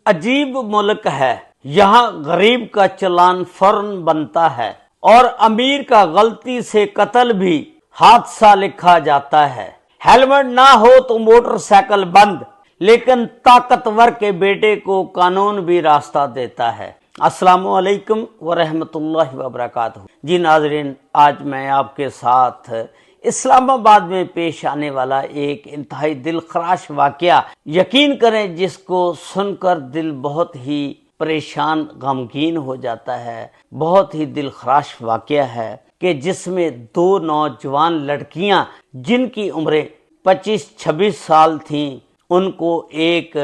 अजीब मुल्क है, यहाँ गरीब का चालान फौरन बनता है और अमीर का गलती से कत्ल भी हादसा लिखा जाता है। हेलमेट ना हो तो मोटरसाइकिल बंद, लेकिन ताकतवर के बेटे को कानून भी रास्ता देता है। अस्सलामु अलैकुम व रहमतुल्लाहि व बरकातहू। जी नाज़रीन, आज मैं आपके साथ इस्लामाबाद में पेश आने वाला एक इंतहाई दिलखराश वाकया, यकीन करें जिसको सुनकर दिल बहुत ही परेशान गमगीन हो जाता है, बहुत ही दिलखराश वाकया है कि जिसमें दो नौजवान लड़कियां जिनकी उम्रें 25-26 साल थीं, उनको एक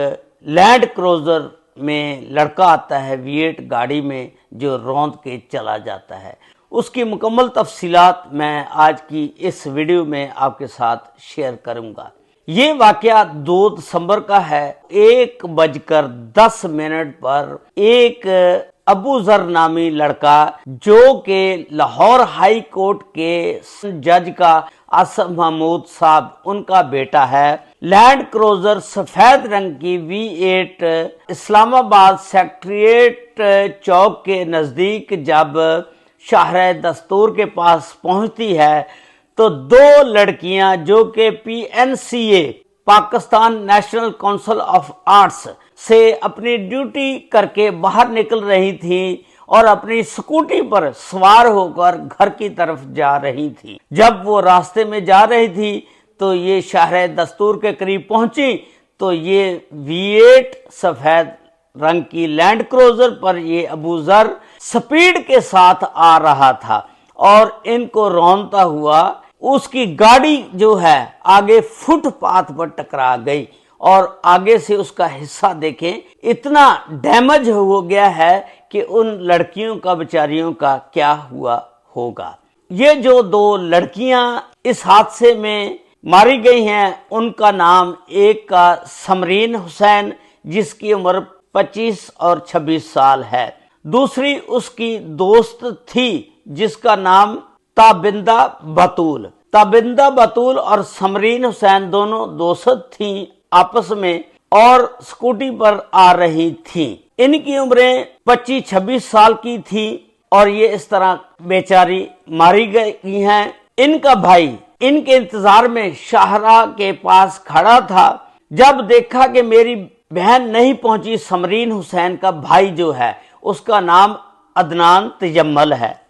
लैंड क्रूजर में लड़का आता है V8 गाड़ी में, जो रौंद के चला जाता है। उसकी मुकम्मल तफसीलात मैं आज की इस वीडियो में आपके साथ शेयर करूंगा। ये वाकया 2 दिसंबर का है। 1:10 पर एक अबू जर नामी लड़का, जो के लाहौर हाई कोर्ट के जज का आसिफ महमूद साहब उनका बेटा है, लैंड क्रूजर सफेद रंग की V8 इस्लामाबाद सेक्रेटेरिएट चौक के नजदीक जब शाहराह दस्तूर के पास पहुंचती है तो 2 लड़कियां जो कि PNCA Pakistan national council of arts से अपनी ड्यूटी करके बाहर निकल रही थी और अपनी स्कूटी पर सवार होकर घर की तरफ जा रही थी। जब वो रास्ते में जा रही थी तो ये शाहराह दस्तूर के करीब पहुंची तो ये V8 सफेद रंग की लैंड क्रूजर पर ये अबू जर स्पीड के साथ आ रहा था और इनको रौंदता हुआ उसकी गाड़ी जो है आगे फुटपाथ पर टकरा गई और आगे से उसका हिस्सा देखें, इतना डैमेज हो गया है कि उन लड़कियों का बेचारियों का क्या हुआ होगा। ये जो 2 लड़कियां इस हादसे में मारी गई हैं, उनका नाम एक का समरीन हुसैन जिसकी उम्र 25 और 26 साल है, दूसरी उसकी दोस्त थी जिसका नाम ताबिंदा बतूल और समरीन हुसैन दोनों दोस्त थी आपस में और स्कूटी पर आ रही थी। इनकी उम्रें 25-26 साल की थी और ये इस तरह बेचारी मारी गई हैं। इनका भाई इनके इंतजार में शाहराह के पास खड़ा था। जब देखा कि मेरी बहन नहीं पहुंची, समरीन हुसैन का भाई जो है उसका नाम अदनान तजम्मल है।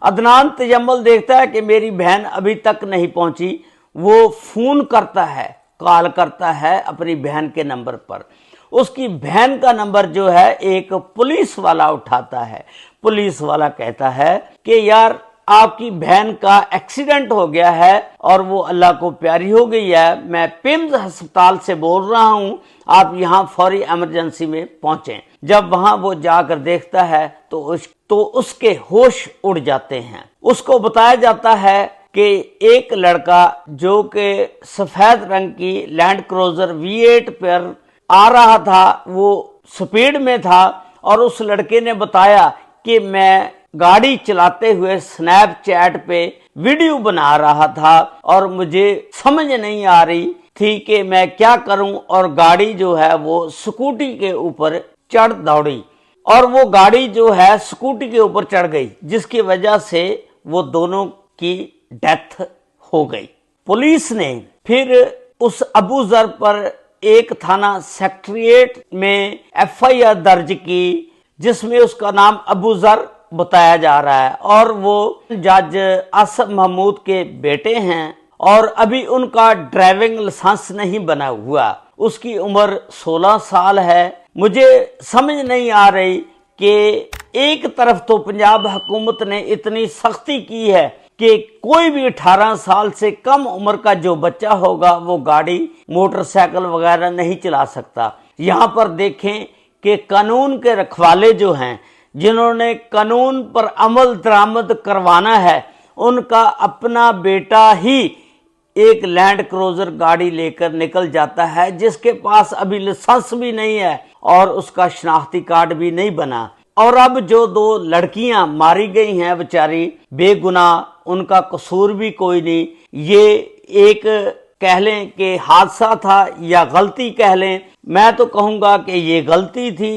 अदनान तजम्मल देखता है कि मेरी बहन अभी तक नहीं पहुंची, वो फोन करता है, कॉल करता है अपनी बहन के नंबर पर। उसकी बहन का नंबर जो है एक पुलिस वाला उठाता है। पुलिस वाला कहता है कि यार आपकी बहन का एक्सीडेंट हो गया है और वो अल्लाह को प्यारी हो गई है, मैं पिम्स अस्पताल से बोल रहा हूँ, आप यहाँ फौरी इमरजेंसी में पहुंचें। जब वहां वो जाकर देखता है तो उसके होश उड़ जाते हैं। उसको बताया जाता है कि एक लड़का जो कि सफेद रंग की लैंड क्रूजर V8 पर आ रहा था, वो स्पीड में था और उस लड़के ने बताया कि मैं गाड़ी चलाते हुए स्नैपचैट पे वीडियो बना रहा था और मुझे समझ नहीं आ रही थी कि मैं क्या करूं, और गाड़ी जो है वो स्कूटी के ऊपर चढ़ दौड़ी और वो गाड़ी जो है स्कूटी के ऊपर चढ़ गई, जिसकी वजह से वो दोनों की डेथ हो गई। पुलिस ने फिर उस अबू जर पर एक थाना सेक्रेटेरिएट में FIR दर्ज की जिसमें उसका नाम अबू जर बताया जा रहा है और वो जज आसिफ महमूद के बेटे हैं और अभी उनका ड्राइविंग लाइसेंस नहीं बना हुआ। उसकी उम्र 16 साल है। मुझे समझ नहीं आ रही कि एक तरफ तो पंजाब हुकूमत ने इतनी सख्ती की है कि कोई भी 18 साल से कम उम्र का जो बच्चा होगा वो गाड़ी मोटरसाइकिल वगैरह नहीं चला सकता। यहाँ पर देखें कि कानून के रखवाले जो हैं, जिन्होंने कानून पर अमल दरामद करवाना है, उनका अपना बेटा ही एक लैंड क्रूजर गाड़ी लेकर निकल जाता है जिसके पास अभी लाइसेंस भी नहीं है और उसका शनाख्ती कार्ड भी नहीं बना। और अब जो 2 लड़कियां मारी गई हैं बेचारी बेगुनाह, उनका कसूर भी कोई नहीं। ये एक کہہ لیں کہ حادثہ تھا یا غلطی کہہ لیں، میں تو کہوں گا کہ یہ غلطی تھی۔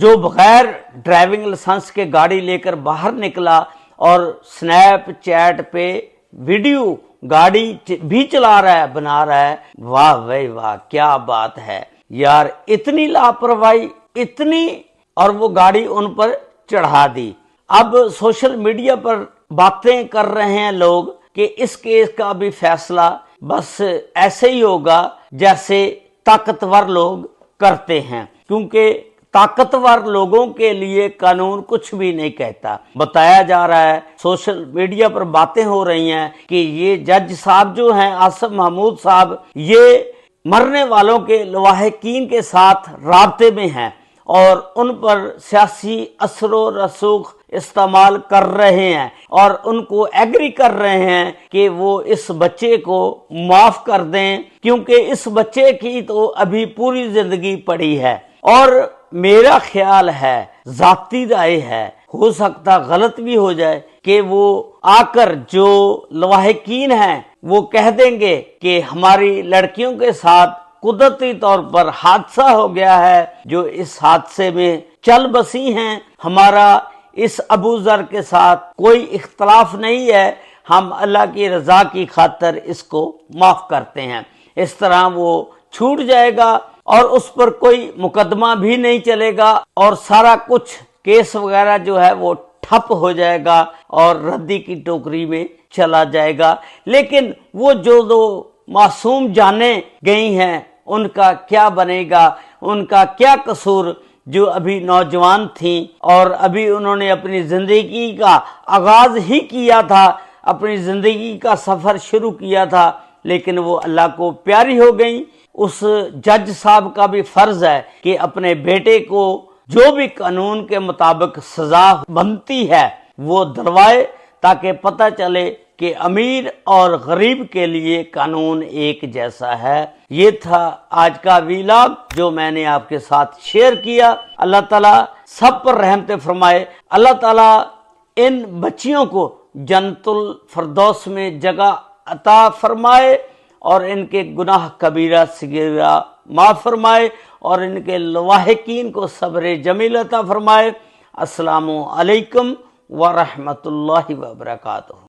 جو بغیر ڈرائیونگ لائسنس کے گاڑی لے کر باہر نکلا اور سنیپ چیٹ پہ ویڈیو گاڑی بھی چلا رہا ہے، بنا رہا ہے، واہ بھائی واہ، کیا بات ہے یار، اتنی لاپرواہی، اتنی، اور وہ گاڑی ان پر چڑھا دی۔ اب سوشل میڈیا پر باتیں کر رہے ہیں لوگ کہ اس کیس کا بھی فیصلہ بس ایسے ہی ہوگا جیسے طاقتور لوگ کرتے ہیں، کیونکہ طاقتور لوگوں کے لیے قانون کچھ بھی نہیں کہتا۔ بتایا جا رہا ہے، سوشل میڈیا پر باتیں ہو رہی ہیں کہ یہ جج صاحب جو ہیں عاصم محمود صاحب، یہ مرنے والوں کے لواحقین کے ساتھ رابطے میں ہیں اور ان پر سیاسی اثر و رسوخ استعمال کر رہے ہیں اور ان کو ایگری کر رہے ہیں کہ وہ اس بچے کو معاف کر دیں، کیونکہ اس بچے کی تو ابھی پوری زندگی پڑی ہے۔ اور میرا خیال ہے، ذاتی رائے ہے، ہو سکتا غلط بھی ہو جائے، کہ وہ آ کر جو لواحقین ہیں وہ کہہ دیں گے کہ ہماری لڑکیوں کے ساتھ قدرتی طور پر حادثہ ہو گیا ہے، جو اس حادثے میں چل بسی ہیں، ہمارا اس ابو ذر کے ساتھ کوئی اختلاف نہیں ہے، ہم اللہ کی رضا کی خاطر اس کو معاف کرتے ہیں۔ اس طرح وہ چھوٹ جائے گا اور اس پر کوئی مقدمہ بھی نہیں چلے گا اور سارا کچھ کیس وغیرہ جو ہے وہ ٹھپ ہو جائے گا اور ردی کی ٹوکری میں چلا جائے گا۔ لیکن وہ جو دو معصوم جانیں گئی ہیں، ان کا کیا بنے گا، ان کا کیا قصور، جو ابھی نوجوان تھیں اور ابھی انہوں نے اپنی زندگی کا آغاز ہی کیا تھا، اپنی زندگی کا سفر شروع کیا تھا، لیکن وہ اللہ کو پیاری ہو گئیں۔ اس جج صاحب کا بھی فرض ہے کہ اپنے بیٹے کو جو بھی قانون کے مطابق سزا بنتی ہے وہ دلوائے، تاکہ پتہ چلے کہ امیر اور غریب کے لیے قانون ایک جیسا ہے۔ یہ تھا آج کا ویلاگ جو میں نے آپ کے ساتھ شیئر کیا۔ اللہ تعالیٰ سب پر رحمت فرمائے، اللہ تعالیٰ ان بچیوں کو جنت الفردوس میں جگہ عطا فرمائے اور ان کے گناہ کبیرہ صغیرہ معاف فرمائے اور ان کے لواحقین کو صبر جمیل عطا فرمائے۔ السلام علیکم ورحمۃ اللہ وبرکاتہ۔